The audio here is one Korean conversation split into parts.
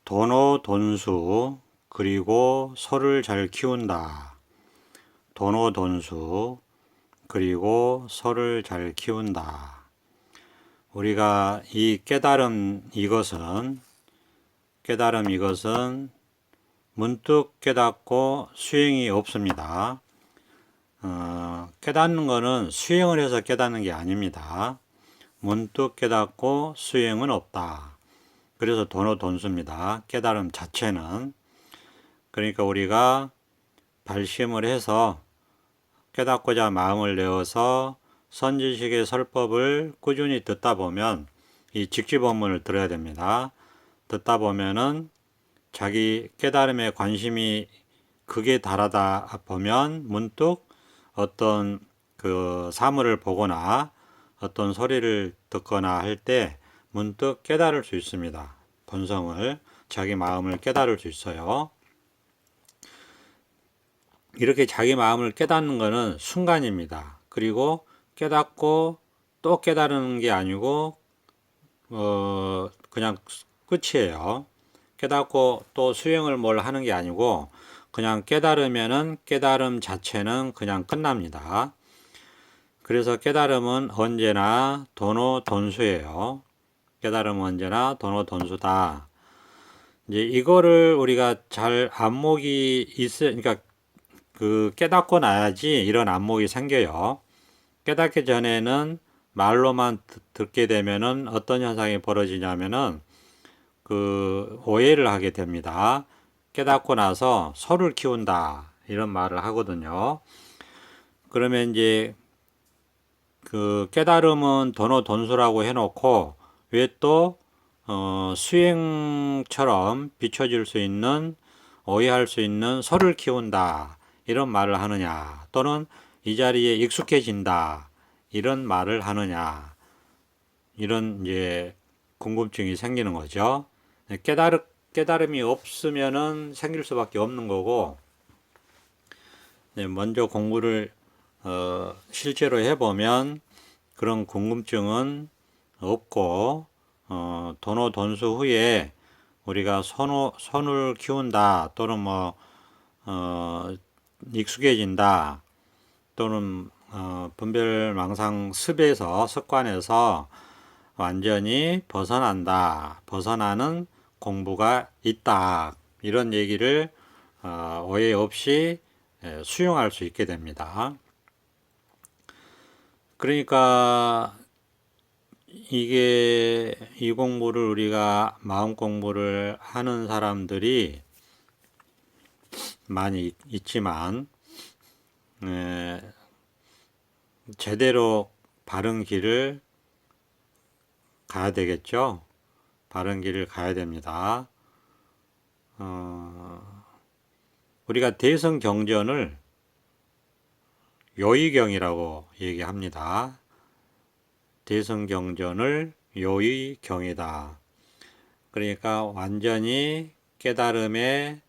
돈오 돈수 그리고 소를 잘 키운다. 돈오 돈수 그리고 소를 잘 키운다. 우리가 이 깨달음 이것은 문득 깨닫고 수행이 없습니다. 깨닫는 것은 수행을 해서 깨닫는 게 아닙니다. 문득 깨닫고 수행은 없다. 그래서 돈오 돈수입니다. 깨달음 자체는. 그러니까 우리가 발심을 해서 깨닫고자 마음을 내어서 선지식의 설법을 꾸준히 듣다 보면 이 직지법문을 들어야 됩니다. 듣다 보면은 자기 깨달음에 관심이 극에 달하다 보면 문득 어떤 그 사물을 보거나 어떤 소리를 듣거나 할 때 문득 깨달을 수 있습니다. 본성을, 자기 마음을 깨달을 수 있어요. 이렇게 자기 마음을 깨닫는 것은 순간입니다. 그리고 깨닫고 또 깨달은 게 아니고 그냥 끝이에요. 깨닫고 또 수행을 뭘 하는 게 아니고 그냥 깨달으면은 깨달음 자체는 그냥 끝납니다. 그래서 깨달음은 언제나 돈오 돈수예요. 깨달음은 언제나 돈오 돈수다. 이제 이거를 우리가 잘 안목이 그러니까 그 깨닫고 나야지 이런 안목이 생겨요. 깨닫기 전에는 말로만 듣게 되면은 어떤 현상이 벌어지냐면은 그 오해를 하게 됩니다. 깨닫고 나서 소를 키운다 이런 말을 하거든요. 그러면 이제 그 깨달음은 돈오 돈수라고 해놓고 왜 또 수행처럼 비춰질 수 있는 오해할 수 있는 소를 키운다 이런 말을 하느냐, 또는 이 자리에 익숙해진다 이런 말을 하느냐, 이런 이제 궁금증이 생기는 거죠. 깨달음이 없으면은 생길 수밖에 없는 거고, 먼저 공부를 실제로 해보면 그런 궁금증은 없고, 돈오 돈수 후에 우리가 손을 키운다 또는 익숙해진다 또는 분별망상 습관에서 완전히 벗어난다, 벗어나는 공부가 있다, 이런 얘기를 오해 없이 수용할 수 있게 됩니다. 그러니까 이 공부를 우리가 마음 공부를 하는 사람들이 많이 있지만 제대로 바른 길을 가야 되겠죠. 바른 길을 가야 됩니다. 우리가 대성경전을 요의경이라고 얘기합니다. 대성경전을 요의경이다. 그러니까 완전히 깨달음의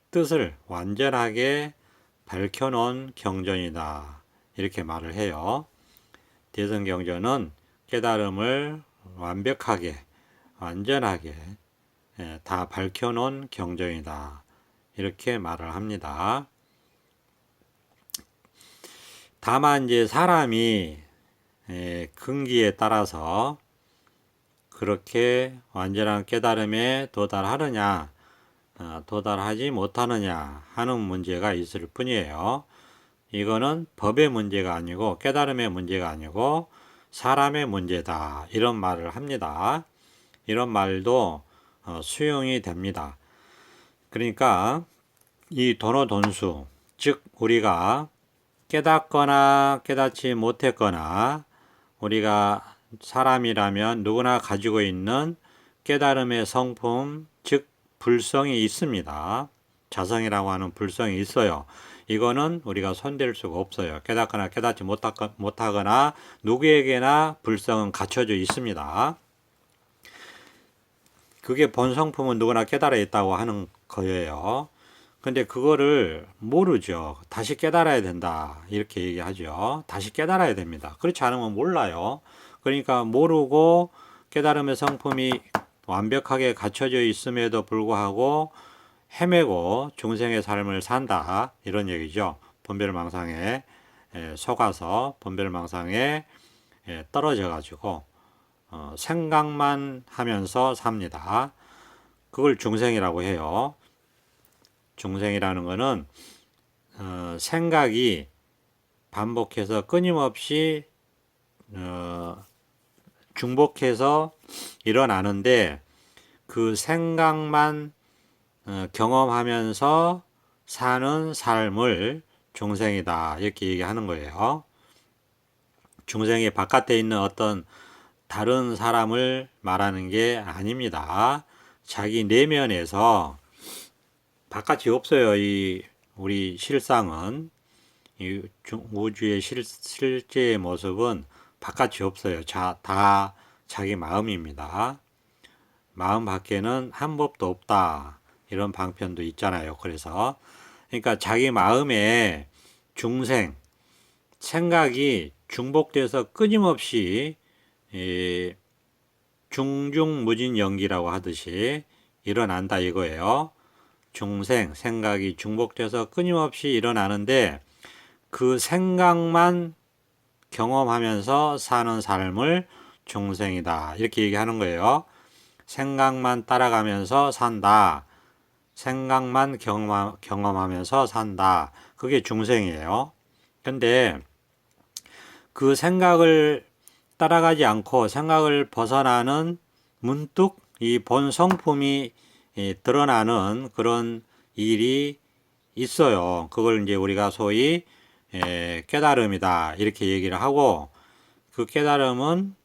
뜻을 완전하게 밝혀놓은 경전이다, 이렇게 말을 해요. 대성경전은 깨달음을 완벽하게 완전하게 다 밝혀놓은 경전이다, 이렇게 말을 합니다. 다만 이제 사람이 근기에 따라서 그렇게 완전한 깨달음에 도달하느냐 도달하지 못하느냐 하는 문제가 있을 뿐이에요. 이거는 법의 문제가 아니고 깨달음의 문제가 아니고 사람의 문제다, 이런 말을 합니다. 이런 말도 수용이 됩니다. 그러니까 이 돈오 돈수, 즉 우리가 깨닫거나 깨닫지 못했거나 우리가 사람이라면 누구나 가지고 있는 깨달음의 성품, 즉 불성이 있습니다. 자성이라고 하는 불성이 있어요. 이거는 우리가 손댈 수가 없어요. 깨닫거나 깨닫지 못하거나 누구에게나 불성은 갖춰져 있습니다. 그게 본성품은 누구나 깨달아 있다고 하는 거예요. 근데 그거를 모르죠. 다시 깨달아야 된다, 이렇게 얘기하죠. 다시 깨달아야 됩니다. 그렇지 않으면 몰라요. 그러니까 모르고 깨달음의 성품이 완벽하게 갖춰져 있음에도 불구하고 헤매고 중생의 삶을 산다, 이런 얘기죠. 분별망상에 속아서 분별망상에 떨어져 가지고 생각만 하면서 삽니다. 그걸 중생이라고 해요. 중생이라는 것은 생각이 반복해서 끊임없이 중복해서 일어나는데 그 생각만 경험하면서 사는 삶을 중생이다, 이렇게 얘기하는 거예요. 중생이 바깥에 있는 어떤 다른 사람을 말하는 게 아닙니다. 자기 내면에서, 바깥이 없어요. 우리 실상은, 이 우주의 실제의 모습은 바깥이 없어요. 다 자기 마음입니다. 마음 밖에는 한 법도 없다, 이런 방편도 있잖아요. 그러니까 자기 마음에 중생, 생각이 중복돼서 끊임없이 중중무진연기라고 하듯이 일어난다, 이거예요. 중생, 생각이 중복돼서 끊임없이 일어나는데 그 생각만 경험하면서 사는 삶을 중생이다, 이렇게 얘기하는 거예요. 생각만 따라가면서 산다, 생각만 경험하면서 산다, 그게 중생이에요. 근데 그 생각을 따라가지 않고 생각을 벗어나는, 문득 이 본 성품이 드러나는 그런 일이 있어요. 그걸 이제 우리가 소위 깨달음이다, 이렇게 얘기를 하고, 그 깨달음은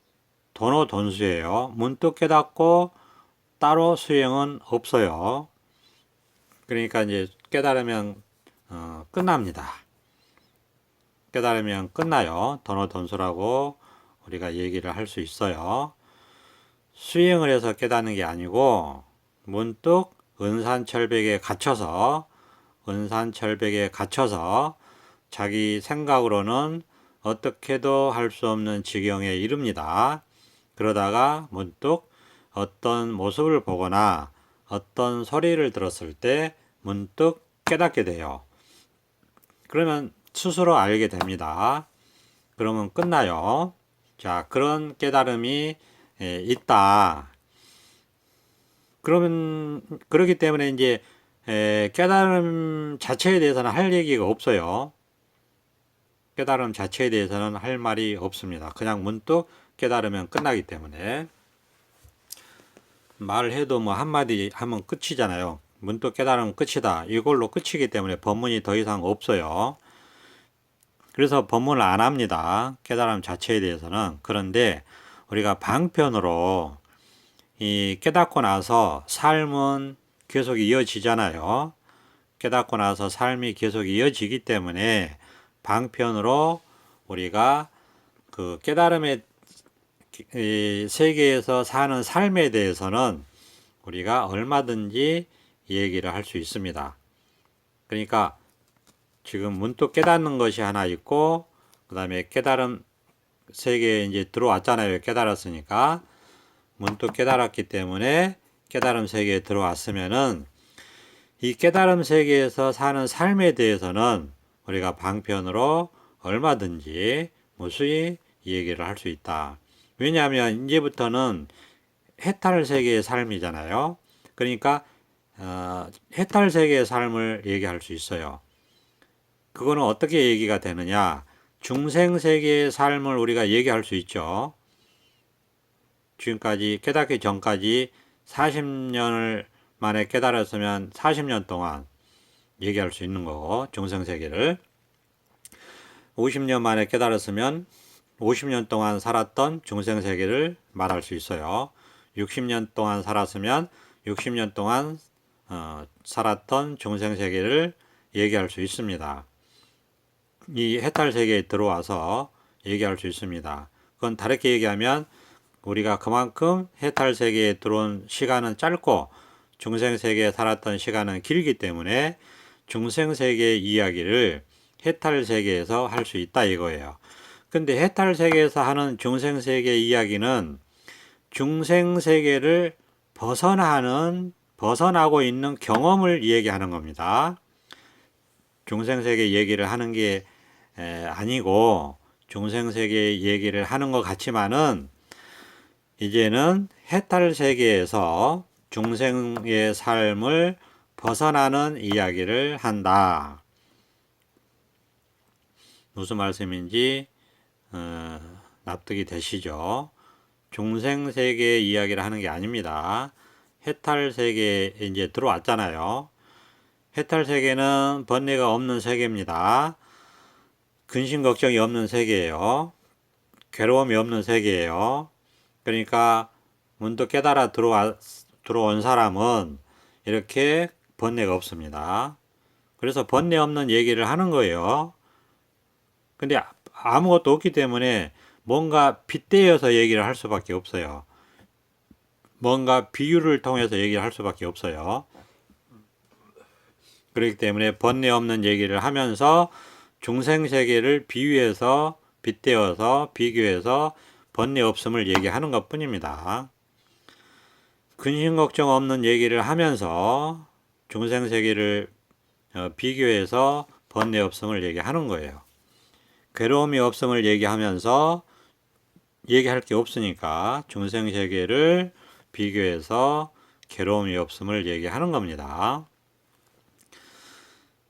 도노돈수예요. 문득 깨닫고 따로 수행은 없어요. 그러니까 이제 깨달으면 끝납니다. 깨달으면 끝나요. 도노돈수라고 우리가 얘기를 할 수 있어요. 수행을 해서 깨닫는 게 아니고 문득 은산철벽에 갇혀서 자기 생각으로는 어떻게도 할 수 없는 지경에 이릅니다. 그러다가 문득 어떤 모습을 보거나 어떤 소리를 들었을 때 문득 깨닫게 돼요. 그러면 스스로 알게 됩니다. 그러면 끝나요. 자, 그런 깨달음이 있다. 그러기 때문에 이제 깨달음 자체에 대해서는 할 얘기가 없어요. 깨달음 자체에 대해서는 할 말이 없습니다. 그냥 문득 깨달으면 끝나기 때문에. 말을 해도 뭐 한마디 하면 끝이잖아요. 문득 깨달으면 끝이다, 이걸로 끝이기 때문에 법문이 더 이상 없어요. 그래서 법문을 안 합니다. 깨달음 자체에 대해서는. 그런데 우리가 방편으로 이 깨닫고 나서 삶은 계속 이어지잖아요. 깨닫고 나서 삶이 계속 이어지기 때문에 방편으로 우리가 그 깨달음의 세계에서 사는 삶에 대해서는 우리가 얼마든지 얘기를 할 수 있습니다. 그러니까 지금 문득 깨닫는 것이 하나 있고, 그 다음에 깨달음 세계에 이제 들어왔잖아요. 깨달았으니까. 문득 깨달았기 때문에 깨달음 세계에 들어왔으면은 이 깨달음 세계에서 사는 삶에 대해서는 우리가 방편으로 얼마든지 무수히 얘기를 할 수 있다. 왜냐하면 이제부터는 해탈 세계의 삶이잖아요. 그러니까 해탈 세계의 삶을 얘기할 수 있어요. 그거는 어떻게 얘기가 되느냐? 중생 세계의 삶을 우리가 얘기할 수 있죠. 지금까지 깨닫기 전까지 40년을 만에 깨달았으면 40년 동안 얘기할 수 있는 거고, 중생 세계를 50년 만에 깨달았으면 50년 동안 살았던 중생 세계를 말할 수 있어요. 60년 동안 살았으면 60년 동안 살았던 중생 세계를 얘기할 수 있습니다. 이 해탈 세계에 들어와서 얘기할 수 있습니다. 그건 다르게 얘기하면 우리가 그만큼 해탈 세계에 들어온 시간은 짧고 중생 세계에 살았던 시간은 길기 때문에 중생 세계의 이야기를 해탈 세계에서 할 수 있다, 이거예요. 근데 해탈 세계에서 하는 중생 세계 이야기는 중생 세계를 벗어나고 있는 경험을 얘기하는 겁니다. 중생세계 얘기를 하는 게 아니고, 중생세계 얘기를 하는 것 같지만은 이제는 해탈세계에서 중생의 삶을 벗어나는 이야기를 한다. 무슨 말씀인지 납득이 되시죠? 중생세계 이야기를 하는 게 아닙니다. 해탈세계에 이제 들어왔잖아요. 해탈세계는 번뇌가 없는 세계입니다. 근심 걱정이 없는 세계예요. 괴로움이 없는 세계예요. 그러니까 문득 깨달아 들어온 사람은 이렇게 번뇌가 없습니다. 그래서 번뇌 없는 얘기를 하는 거예요. 근데 아무것도 없기 때문에 뭔가 빗대어서 얘기를 할 수밖에 없어요. 뭔가 비유를 통해서 얘기를 할 수밖에 없어요. 그렇기 때문에 번뇌 없는 얘기를 하면서 중생세계를 비유해서 빗대어서 비교해서 번뇌 없음을 얘기하는 것 뿐입니다. 근심 걱정 없는 얘기를 하면서 중생세계를 비교해서 번뇌 없음을 얘기하는 거예요. 괴로움이 없음을 얘기하면서 얘기할 게 없으니까 중생세계를 비교해서 괴로움이 없음을 얘기하는 겁니다.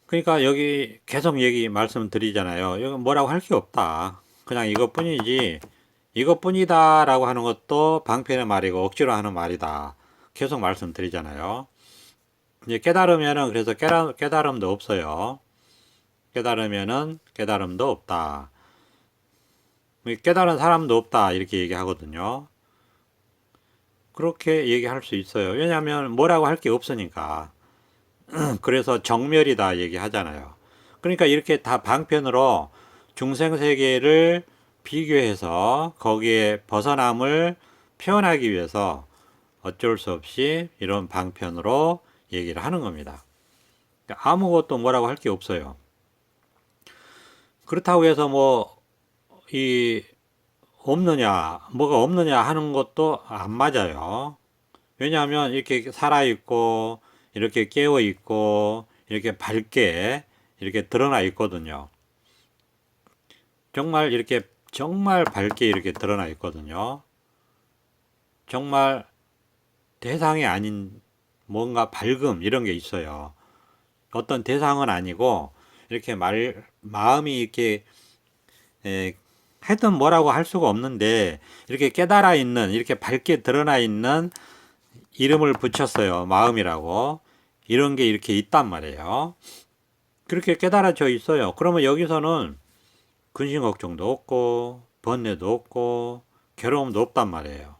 그러니까 여기 계속 말씀드리잖아요. 여기 뭐라고 할 게 없다. 그냥 이것뿐이지, 이것뿐이다 라고 하는 것도 방편의 말이고 억지로 하는 말이다. 계속 말씀드리잖아요. 이제 깨달으면은 그래서 깨달음도 없어요. 깨달으면은 깨달음도 없다. 깨달은 사람도 없다. 이렇게 얘기하거든요. 그렇게 얘기할 수 있어요. 왜냐하면 뭐라고 할 게 없으니까. 그래서 정멸이다 얘기하잖아요. 그러니까 이렇게 다 방편으로 중생세계를 비교해서 거기에 벗어남을 표현하기 위해서 어쩔 수 없이 이런 방편으로 얘기를 하는 겁니다. 그러니까 아무것도 뭐라고 할 게 없어요. 그렇다고 해서 뭐가 없느냐 하는 것도 안 맞아요. 왜냐하면 이렇게 살아있고, 이렇게 깨어있고, 이렇게 밝게, 이렇게 드러나 있거든요. 정말 밝게 이렇게 드러나 있거든요. 정말 대상이 아닌 뭔가 밝음, 이런 게 있어요. 어떤 대상은 아니고, 이렇게 마음이 이렇게, 하여튼 뭐라고 할 수가 없는데, 이렇게 깨달아 있는, 이렇게 밝게 드러나 있는 이름을 붙였어요. 마음이라고. 이런 게 이렇게 있단 말이에요. 그렇게 깨달아져 있어요. 그러면 여기서는 근심 걱정도 없고 번뇌도 없고 괴로움도 없단 말이에요.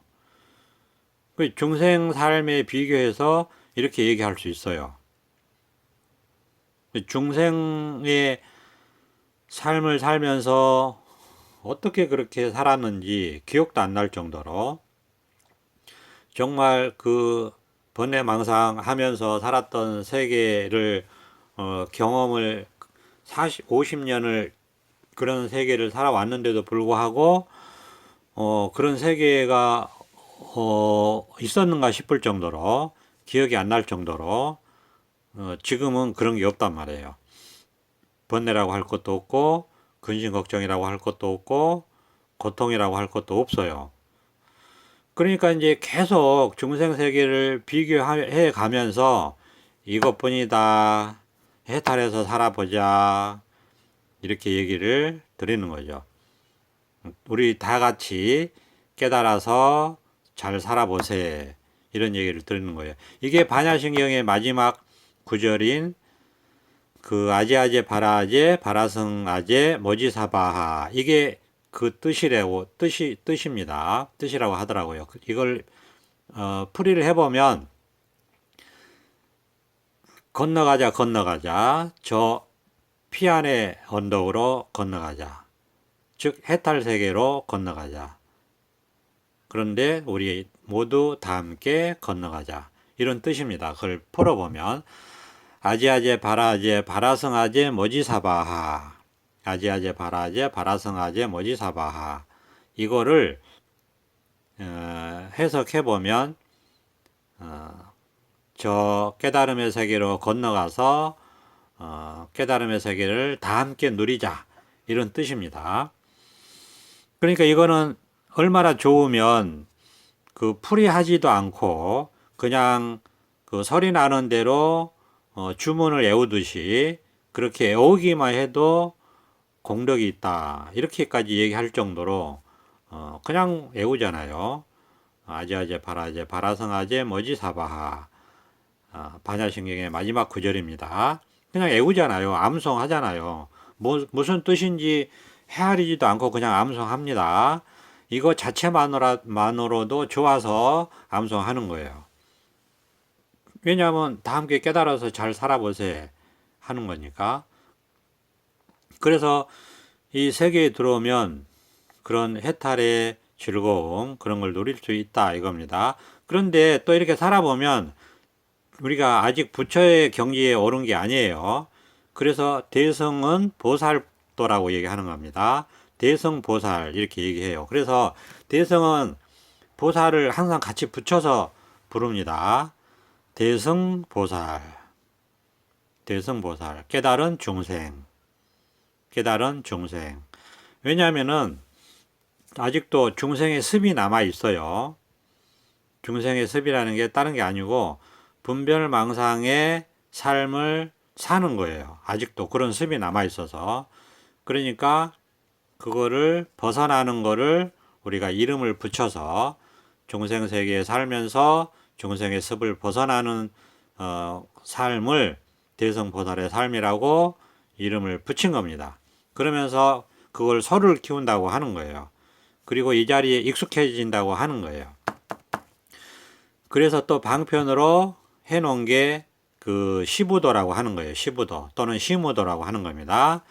중생 삶에 비교해서 이렇게 얘기할 수 있어요. 중생의 삶을 살면서 어떻게 그렇게 살았는지 기억도 안 날 정도로 정말 그 번뇌망상하면서 살았던 세계를 경험을 50년을 그런 세계를 살아왔는데도 불구하고 그런 세계가 있었는가 싶을 정도로 기억이 안 날 정도로 지금은 그런 게 없단 말이에요. 번뇌라고 할 것도 없고 근심 걱정이라고 할 것도 없고 고통이라고 할 것도 없어요. 그러니까 이제 계속 중생 세계를 비교해 가면서 이것뿐이다. 해탈해서 살아보자. 이렇게 얘기를 드리는 거죠. 우리 다 같이 깨달아서 잘 살아보세. 이런 얘기를 드리는 거예요. 이게 반야신경의 마지막 구절인 그 아제아제 바라아제 바라성아제 모지사바하. 이게 그 뜻입니다. 뜻이라고 하더라고요. 이걸 풀이를 해보면 건너가자 저 피안의 언덕으로 건너가자. 즉 해탈 세계로 건너가자. 그런데 우리 모두 다 함께 건너가자. 이런 뜻입니다. 그걸 풀어보면 아제아제 바라아제 바라성아제 모지사바하. 아제아제 바라아제 바라성아제 모지사바하. 이거를 해석해보면 저 깨달음의 세계로 건너가서 깨달음의 세계를 다 함께 누리자, 이런 뜻입니다. 그러니까 이거는 얼마나 좋으면 그 풀이하지도 않고 그냥 그 소리 나는 대로 주문을 외우듯이 그렇게 외우기만 해도 공덕이 있다, 이렇게까지 얘기할 정도로 그냥 외우잖아요. 아제아제 바라제 바라성아제 머지사바하, 반야신경의 마지막 구절입니다. 그냥 외우잖아요. 암송하잖아요. 무슨 뜻인지 헤아리지도 않고 그냥 암송합니다. 이거 자체만으로도 좋아서 암송하는 거예요. 왜냐하면 다 함께 깨달아서 잘 살아보세 하는 거니까. 그래서 이 세계에 들어오면 그런 해탈의 즐거움, 그런 걸 누릴 수 있다, 이겁니다. 그런데 또 이렇게 살아보면 우리가 아직 부처의 경지에 오른 게 아니에요. 그래서 대성은 보살도라고 얘기하는 겁니다. 대성보살 이렇게 얘기해요. 그래서 대성은 보살을 항상 같이 붙여서 부릅니다. 대성보살, 대성보살, 깨달은 중생, 깨달은 중생. 왜냐하면은 아직도 중생의 습이 남아 있어요. 중생의 습이라는 게 다른 게 아니고 분별망상의 삶을 사는 거예요. 아직도 그런 습이 남아 있어서. 그러니까 그거를 벗어나는 거를 우리가 이름을 붙여서 중생 세계에 살면서 중생의 습을 벗어나는 삶을 대성보살의 삶이라고 이름을 붙인 겁니다. 그러면서 그걸 소를 키운다고 하는 거예요. 그리고 이 자리에 익숙해진다고 하는 거예요. 그래서 또 방편으로 해놓은 게 그 시부도라고 하는 거예요. 시부도 또는 시무도라고 하는 겁니다.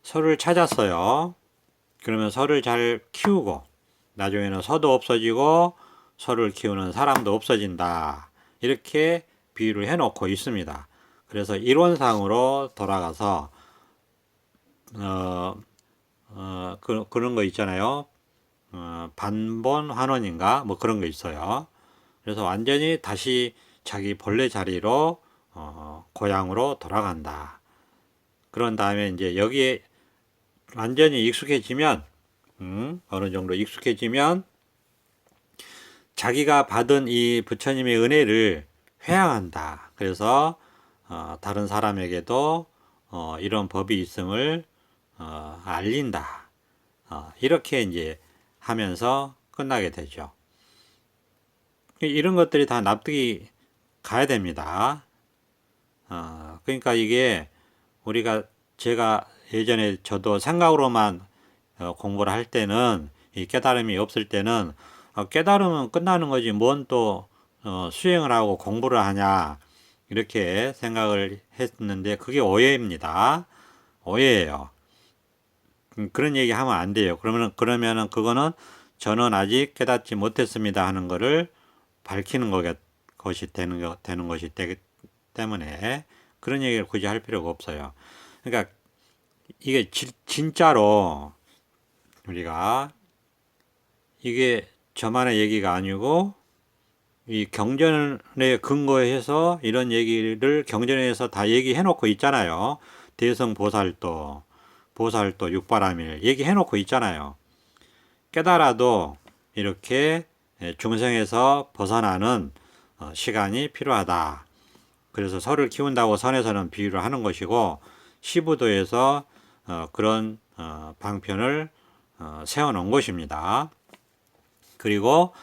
소를 찾았어요. 그러면 소를 잘 키우고 나중에는 소도 없어지고 소를 키우는 사람도 없어진다, 이렇게 비유를 해놓고 있습니다. 그래서 이론상으로 돌아가서 그런 거 있잖아요. 반본 환원인가 뭐 그런 거 있어요. 그래서 완전히 다시 자기 본래 자리로 고향으로 돌아간다. 그런 다음에 이제 여기에 완전히 익숙해지면 어느 정도 익숙해지면 자기가 받은 이 부처님의 은혜를 회양한다. 그래서 다른 사람에게도 이런 법이 있음을 알린다. 이렇게 이제 하면서 끝나게 되죠. 이런 것들이 다 납득이 가야 됩니다. 그러니까 이게 제가 예전에 저도 생각으로만 공부를 할 때는, 이 깨달음이 없을 때는 깨달으면 끝나는 거지 뭔 또 수행을 하고 공부를 하냐, 이렇게 생각을 했는데 그게 오해입니다. 오해예요. 그런 얘기 하면 안 돼요. 그러면은 그거는 저는 아직 깨닫지 못했습니다 하는 거를 밝히는 것이 되는 것이 되기 때문에 그런 얘기를 굳이 할 필요가 없어요. 그러니까 이게 진짜로 우리가 이게 저만의 얘기가 아니고 이 경전에 근거해서 이런 얘기를 경전에서 다 얘기해 놓고 있잖아요. 대성보살도, 보살도, 육바라밀 얘기해 놓고 있잖아요. 깨달아도 이렇게 중생에서 벗어나는 시간이 필요하다. 그래서 소를 키운다고 선에서는 비유를 하는 것이고, 시부도에서 그런 방편을 세워놓은 것입니다. 그리고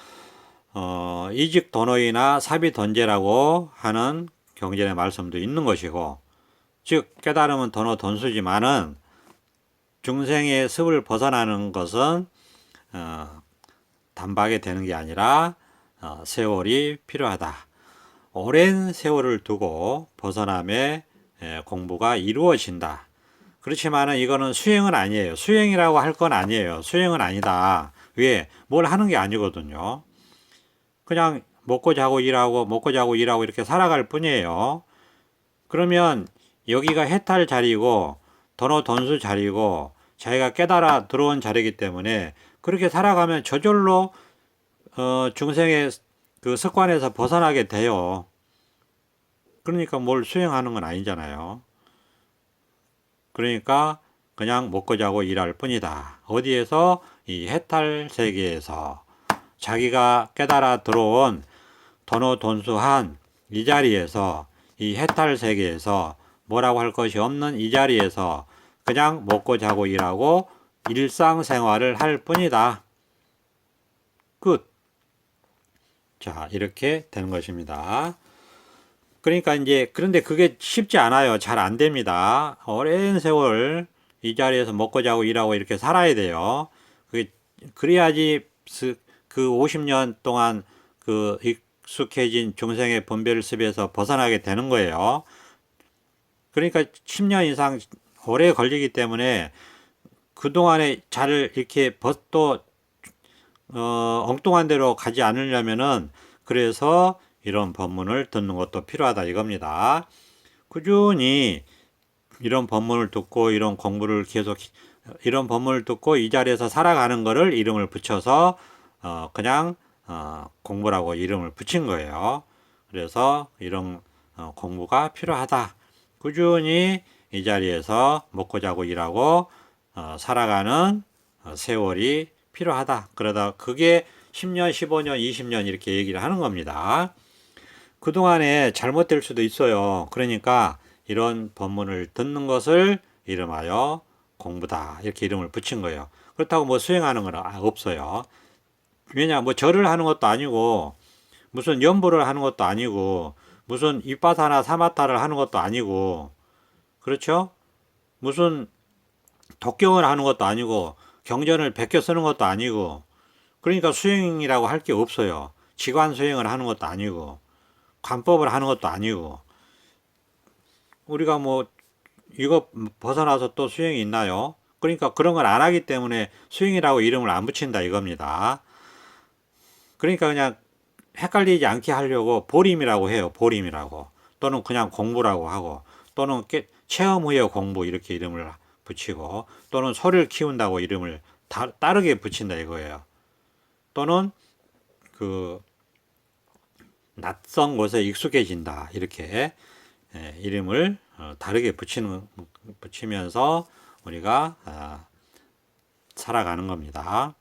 이직 도노이나 사비 던제라고 하는 경전의 말씀도 있는 것이고, 즉 깨달음은 도노 돈수지만은 중생의 습을 벗어나는 것은 단박에 되는 게 아니라 세월이 필요하다. 오랜 세월을 두고 벗어남의 공부가 이루어진다. 그렇지만은 이거는 수행은 아니에요. 수행이라고 할 건 아니에요. 수행은 아니다. 왜? 뭘 하는 게 아니거든요. 그냥 먹고 자고 일하고 이렇게 살아갈 뿐이에요. 그러면 여기가 해탈 자리고 도노 돈수 자리고 자기가 깨달아 들어온 자리이기 때문에 그렇게 살아가면 저절로 중생의 그 습관에서 벗어나게 돼요. 그러니까 뭘 수행하는 건 아니잖아요. 그러니까 그냥 먹고 자고 일할 뿐이다. 어디에서? 이 해탈 세계에서 자기가 깨달아 들어온 돈수한 이 자리에서, 이 해탈 세계에서 뭐라고 할 것이 없는 이 자리에서 그냥 먹고 자고 일하고 일상생활을 할 뿐이다. 끝. 자, 이렇게 되는 것입니다. 그러니까 이제, 그런데 그게 쉽지 않아요. 잘 안 됩니다. 오랜 세월 이 자리에서 먹고 자고 일하고 이렇게 살아야 돼요. 그래야지 그 50년 동안 그 익숙해진 중생의 분별습에서 벗어나게 되는 거예요. 그러니까 10년 이상 오래 걸리기 때문에 그동안에 잘 이렇게 또 엉뚱한 대로 가지 않으려면은, 그래서 이런 법문을 듣는 것도 필요하다 이겁니다. 꾸준히 이런 법문을 듣고 이런 공부를 계속, 이런 법문을 듣고 이 자리에서 살아가는 거를 이름을 붙여서 그냥 공부라고 이름을 붙인 거예요. 그래서 이런 공부가 필요하다. 꾸준히 이 자리에서 먹고 자고 일하고 살아가는 세월이 필요하다. 그러다 그게 10년, 15년, 20년 이렇게 얘기를 하는 겁니다. 그동안에 잘못될 수도 있어요. 그러니까 이런 법문을 듣는 것을 이름하여 공부다. 이렇게 이름을 붙인 거예요. 그렇다고 뭐 수행하는 건 없어요. 왜냐, 뭐 절을 하는 것도 아니고, 무슨 연보를 하는 것도 아니고, 무슨 이빠사나 사마타를 하는 것도 아니고, 그렇죠? 무슨 독경을 하는 것도 아니고, 경전을 베껴 쓰는 것도 아니고, 그러니까 수행이라고 할 게 없어요. 지관 수행을 하는 것도 아니고, 관법을 하는 것도 아니고, 우리가 뭐 이거 벗어나서 또 수행이 있나요? 그러니까 그런 걸 안 하기 때문에 수행이라고 이름을 안 붙인다 이겁니다. 그러니까 그냥 헷갈리지 않게 하려고 보림이라고 해요. 보림이라고. 또는 그냥 공부라고 하고, 또는 체험 후에 공부 이렇게 이름을 붙이고, 또는 소를 키운다고 이름을 다르게 붙인다 이거예요. 또는 그 낯선 곳에 익숙해진다 이렇게 이름을 다르게 붙이면서 우리가 살아가는 겁니다.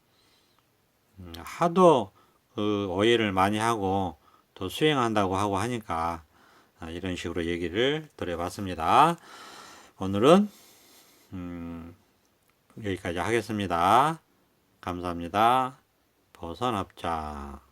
하도 그 오해를 많이 하고 또 수행한다고 하고 하니까 이런 식으로 얘기를 드려봤습니다. 오늘은 여기까지 하겠습니다. 감사합니다. 보선합자.